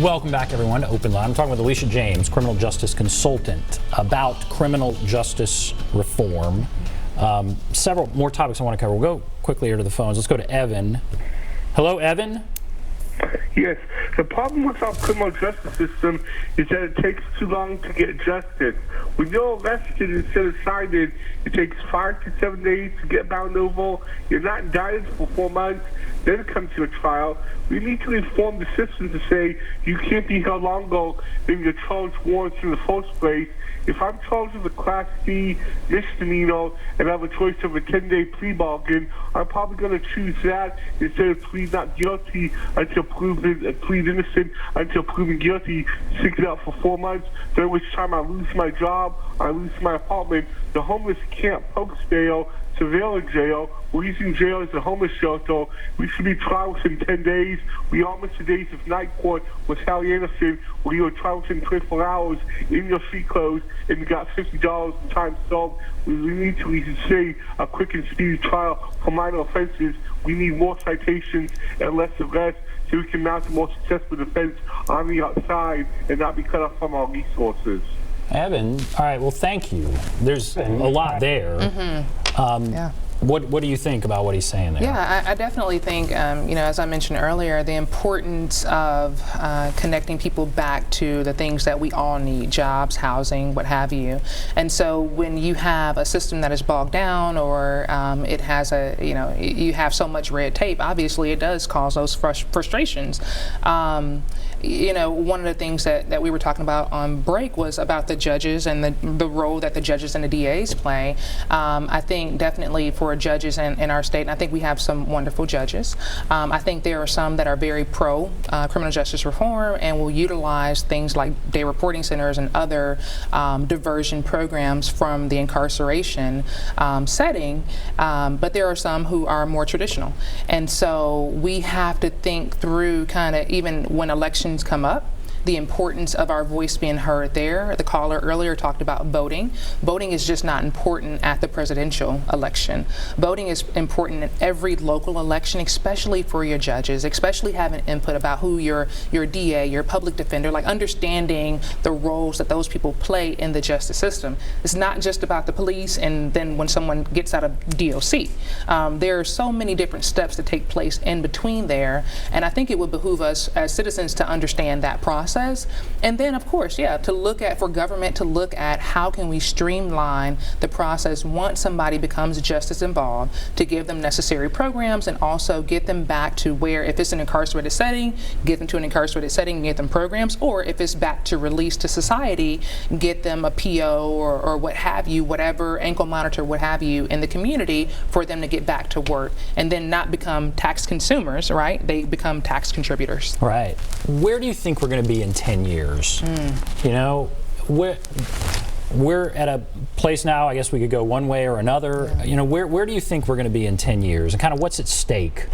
Welcome back, everyone, to OpenLine. I'm talking with Alisha James, criminal justice consultant, about criminal justice reform. Several more topics I want to cover. We'll go quickly here to the phones. Let's go to Evan. Hello, Evan? Yes. The problem with our criminal justice system is that it takes too long to get justice. When you're arrested and set aside, it takes 5 to 7 days to get bound over. You're not indicted for 4 months. Then it comes to a trial. We need to reform the system to say you can't be held longer than your charge warrants in the first place. If I'm charged with a Class C misdemeanor and I have a choice of a 10-day plea bargain, I'm probably going to choose that instead of plead not guilty until proven, plead innocent until proven guilty, stick it out for 4 months, during which time I lose my job, I lose my apartment. The homeless can't post bail, surveillance jail. We're using jail as a homeless shelter. We should be tried within 10 days. We all missed the days of night court with Sally Anderson, where you were tried within 24 hours in your street clothes and you got $50 in time served. We need to reinstate a quick and speedy trial for minor offenses. We need more citations and less arrests so we can mount a more successful defense on the outside and not be cut off from our resources. Evan, all right, well, thank you. There's a lot there. Yeah. What do you think about what he's saying there? Yeah, I definitely think, as I mentioned earlier, the importance of connecting people back to the things that we all need, jobs, housing, what have you. And so when you have a system that is bogged down or it has you have so much red tape, obviously it does cause those frustrations. One of the things that we were talking about on break was about the judges and the role that the judges and the DAs play. I think definitely for judges in our state, and I think we have some wonderful judges. I think there are some that are very pro criminal justice reform and will utilize things like day reporting centers and other diversion programs from the incarceration setting, but there are some who are more traditional. And so we have to think through kind of, even when elections come up, the importance of our voice being heard there. The caller earlier talked about voting. Voting is just not important at the presidential election. Voting is important in every local election, especially for your judges, especially having input about who your DA, your public defender, like understanding the roles that those people play in the justice system. It's not just about the police and then when someone gets out of DOC. There are so many different steps that take place in between there, and I think it would behoove us as citizens to understand that process. And then, of course, to look at, for government to look at how can we streamline the process once somebody becomes justice involved, to give them necessary programs and also get them back to where, if it's an incarcerated setting, get them to an incarcerated setting, get them programs, or if it's back to release to society, get them a PO or what have you, whatever, ankle monitor, what have you, in the community for them to get back to work and then not become tax consumers, right? They become tax contributors. Right. Where do you think we're going to be in 10 years? We're at a place now, I guess we could go one way or another. Where do you think we're going to be in 10 years? And kind of what's at stake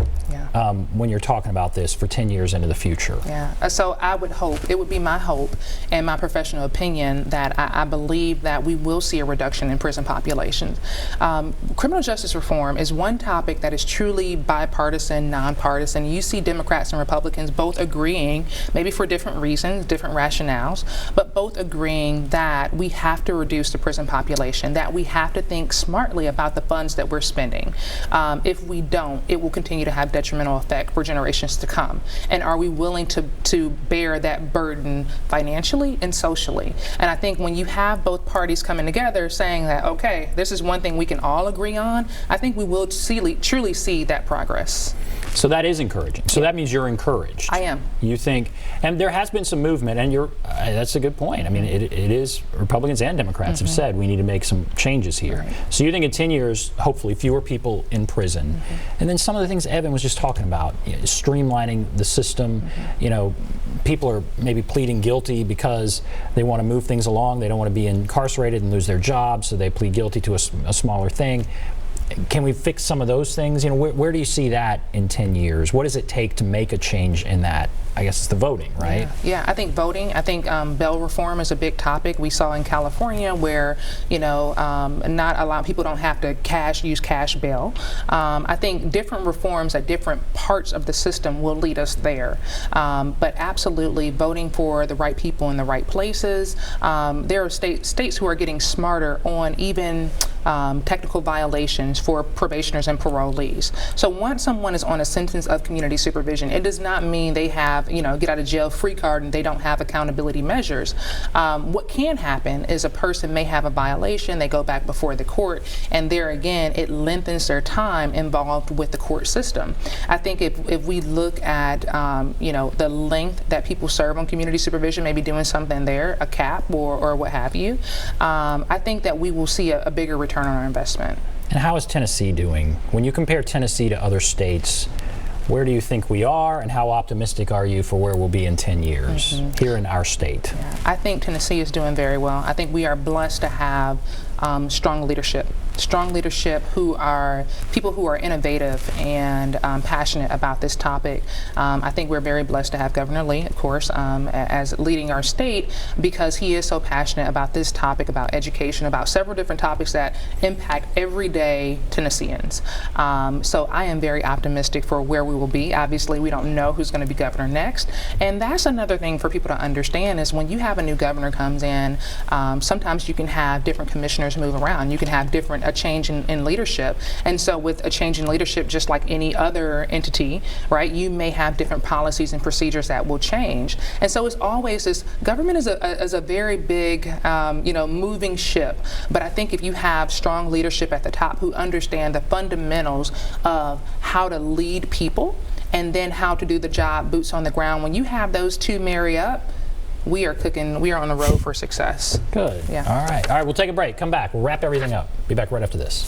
when you're talking about this for 10 years into the future? So I would hope, it would be my hope and my professional opinion that I believe that we will see a reduction in prison populations. Criminal justice reform is one topic that is truly bipartisan, nonpartisan. You see Democrats and Republicans both agreeing, maybe for different reasons, different rationales, but both agreeing that we have to reduce the prison population, that we have to think smartly about the funds that we're spending. If we don't, it will continue to have detrimental effect for generations to come. And are we willing to bear that burden financially and socially? And I think when you have both parties coming together saying that, okay, this is one thing we can all agree on, I think we will truly see that progress. So that is encouraging. So that means you're encouraged. I am. You think, and there has been some movement, and that's a good point. I mean, it is, Republicans and Democrats have said we need to make some changes here. Right. So you think in 10 years, hopefully fewer people in prison. And then some of the things Evan was just talking about, streamlining the system. People are maybe pleading guilty because they want to move things along. They don't want to be incarcerated and lose their jobs, so they plead guilty to a smaller thing. Can we fix some of those things? Where do you see that in 10 years? What does it take to make a change in that I guess it's the voting, right? Yeah, I think voting. I think bail reform is a big topic. We saw in California where, you know, not a lot of people don't have to use cash bail. I think different reforms at different parts of the system will lead us there. But absolutely voting for the right people in the right places. There are states who are getting smarter on even technical violations for probationers and parolees. So once someone is on a sentence of community supervision, it does not mean they have, you know, get out of jail free card and they don't have accountability measures. What can happen is a person may have a violation, they go back before the court, and there again, it lengthens their time involved with the court system. I think if we look at, you know, the length that people serve on community supervision, maybe doing something there, a cap or what have you, I think that we will see a bigger return on our investment. And how is Tennessee doing? When you compare Tennessee to other states, where do you think we are, and how optimistic are you for where we'll be in 10 years here in our state? Yeah, I think Tennessee is doing very well. I think we are blessed to have strong leadership who are people who are innovative and passionate about this topic. I think we're very blessed to have Governor Lee, of course, as leading our state, because he is so passionate about this topic, about education, about several different topics that impact everyday Tennesseans. So I am very optimistic for where we will be. Obviously, we don't know who's going to be governor next, and that's another thing for people to understand is when you have a new governor comes in, sometimes you can have different commissioners move around. You can have a change in leadership, and so with a change in leadership, just like any other entity, right, you may have different policies and procedures that will change. And so it's always this, government is a very big, you know, moving ship, but I think if you have strong leadership at the top who understand the fundamentals of how to lead people and then how to do the job boots on the ground, when you have those two marry up, we are on the road for success. Good. Yeah. All right, we'll take a break. Come back. We'll wrap everything up. Be back right after this.